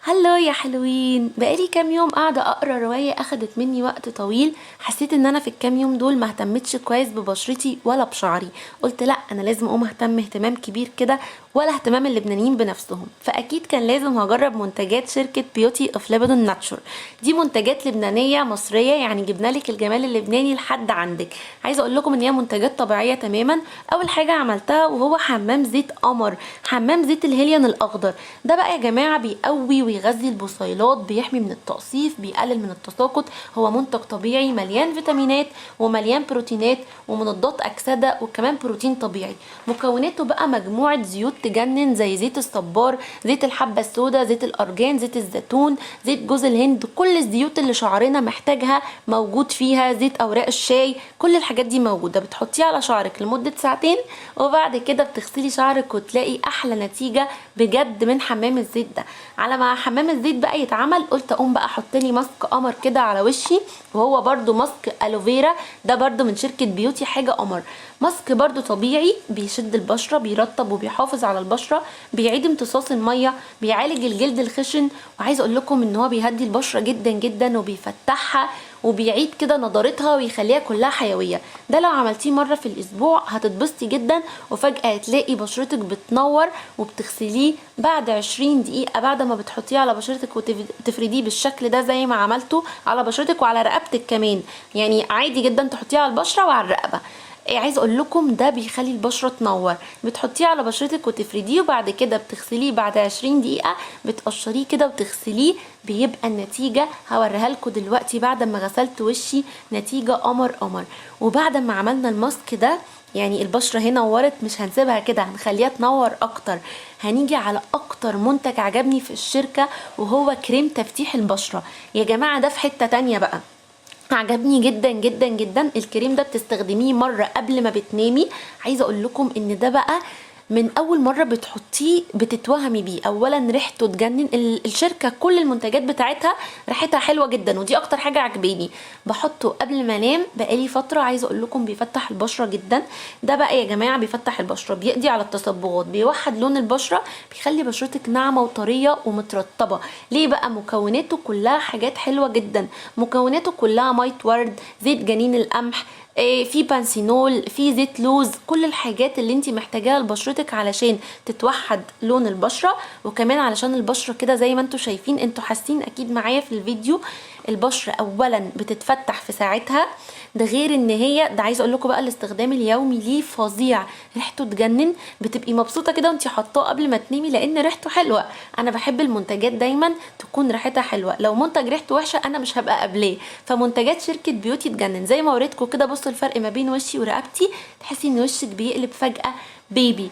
هلو يا حلوين، بقالي كام يوم قاعدة اقرا رواية اخدت مني وقت طويل. حسيت ان انا في الكام يوم دول ما اهتمتش كويس ببشرتي ولا بشعري. قلت لا، انا لازم اقوم اهتم اهتمام كبير كده، ولا اهتمام اللبنانيين بنفسهم. فاكيد كان لازم هجرب منتجات شركة بيوتي اوف ليبانون ناتشور. دي منتجات لبنانية مصرية، يعني جبنا لك الجمال اللبناني لحد عندك. عايزة اقول لكم ان هي منتجات طبيعية تماما. اول حاجة عملتها وهو حمام زيت قمر، حمام زيت الهيليون الاخضر. ده بقى يا جماعة بيقوي ويغذي البصيلات، بيحمي من التقصيف، بيقلل من التساقط. هو منتج طبيعي مليان فيتامينات ومليان بروتينات ومضادات اكسده وكمان بروتين طبيعي. مكوناته بقى مجموعه زيوت تجنن، زي زيت الصبار، زيت الحبه السوداء، زيت الارجان، زيت الزيتون، زيت جوز الهند. كل الزيوت اللي شعرنا محتاجها موجود فيها. زيت اوراق الشاي، كل الحاجات دي موجوده. بتحطيه على شعرك لمده ساعتين، وبعد كده بتغسلي شعرك وتلاقي احلى نتيجه بجد من حمام الزيت ده. على ما حمام الزيت بقى يتعمل، قلت اقوم بقى احط لي ماسك قمر كده على وشي، وهو برده ماسك الوفيرا. ده برده من شركه بيوتي، حاجه قمر. ماسك برده طبيعي، بيشد البشره، بيرطب وبيحافظ على البشره، بيعيد امتصاص الميه، بيعالج الجلد الخشن. وعايزه اقول لكم ان هو بيهدي البشره جدا جدا وبيفتحها، وبيعيد كده نضارتها ويخليها كلها حيويه. ده لو عملتيه مره في الاسبوع هتتبسطي جدا، وفجاه هتلاقي بشرتك بتنور. وبتغسليه بعد 20 دقيقه بعد ما بتحطيه على بشرتك، وتفرديه بالشكل ده زي ما عملته على بشرتك وعلى رقبتك كمان. يعني عادي جدا تحطيه على البشره وعلى الرقبه. عايز اقول لكم ده بيخلي البشره تنور. بتحطيه على بشرتك وتفرديه، وبعد كده بتغسليه بعد 20 دقيقه. بتقشريه كده وتغسليه، بيبقى النتيجه هوريها لكم دلوقتي. بعد ما غسلت وشي نتيجه قمر قمر. وبعد ما عملنا الماسك ده، يعني البشره هنا نورت، مش هنسيبها كده، هنخليها تنور اكتر. هنيجي على اكتر منتج عجبني في الشركه، وهو كريم تفتيح البشره. يا جماعه ده في حته تانية بقى، عجبني جدا جدا جدا. الكريم ده بتستخدميه مره قبل ما بتنامي. عايزه اقول لكم ان ده بقى من اول مره بتحطيه بتتوهمي بيه. اولا ريحته تجنن، الشركه كل المنتجات بتاعتها ريحتها حلوه جدا، ودي اكتر حاجه عجباني. بحطه قبل ما انام بقالي فتره. عايزه اقول لكم بيفتح البشره جدا. ده بقى يا جماعه بيفتح البشره، بيقضي على التصبغات، بيوحد لون البشره، بيخلي بشرتك ناعمه وطريه ومترطبه. ليه بقى؟ مكوناته كلها حاجات حلوه جدا. مكوناته كلها ميه ورد، زيت جنين القمح، في بانسينول، في زيت لوز. كل الحاجات اللي انت محتاجاها لبشرتك علشان تتوحد لون البشره، وكمان علشان البشره كده زي ما انتوا شايفين، انتوا حاسين اكيد معايا في الفيديو. البشره اولا بتتفتح في ساعتها. ده غير ان هي، ده عايزه اقول لكم بقى الاستخدام اليومي ليه فظيع، ريحته تجنن. بتبقي مبسوطه كده وانت حاطاه قبل ما تنامي لان ريحته حلوه. انا بحب المنتجات دايما تكون ريحتها حلوه. لو منتج ريحته وحشه انا مش هبقى قابلاه. فمنتجات شركه بيوتي تجنن. زي ما وريتكم كده، بصوا الفرق ما بين وشي ورقبتي، تحسي ان وشك بيقلب فجاه بيبي.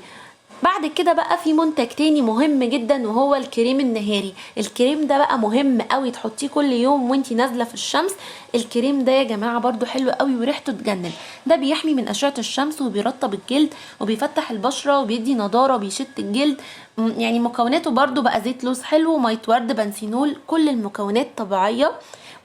بعد كده بقى في منتج تاني مهم جدا، وهو الكريم النهاري. الكريم ده بقى مهم قوي تحطيه كل يوم وانتي نازله في الشمس. الكريم ده يا جماعه برضو حلو قوي وريحته تجنن. ده بيحمي من اشعه الشمس وبيرطب الجلد وبيفتح البشره وبيدي نضاره وبيشد الجلد. يعني مكوناته برضو بقى زيت لوز حلو، ميه ورد، بنسينول، كل المكونات طبيعيه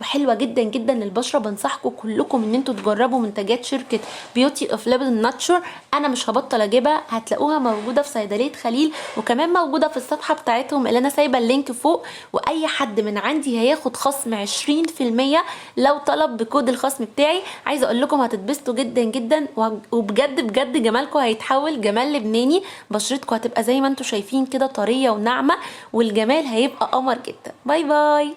وحلوه جدا جدا للبشره. بنصحكم كلكم ان انتوا تجربوا منتجات شركه بيوتي اوف ليبانون ناتشور. انا مش هبطل اجيبها، هتلاقوها موجوده في صيدليه خليل، وكمان موجوده في الصفحه بتاعتهم اللي انا سايبه اللينك فوق. واي حد من عندي هياخد خصم 20% لو طلب بكود الخصم بتاعي. عايزه اقول لكم هتتبسطوا جدا جدا، وبجد بجد جمالكم هيتحول جمال لبناني. بشرتكم هتبقى زي ما انتوا شايفين كده طريه وناعمه، والجمال هيبقى قمر جدا. باي باي.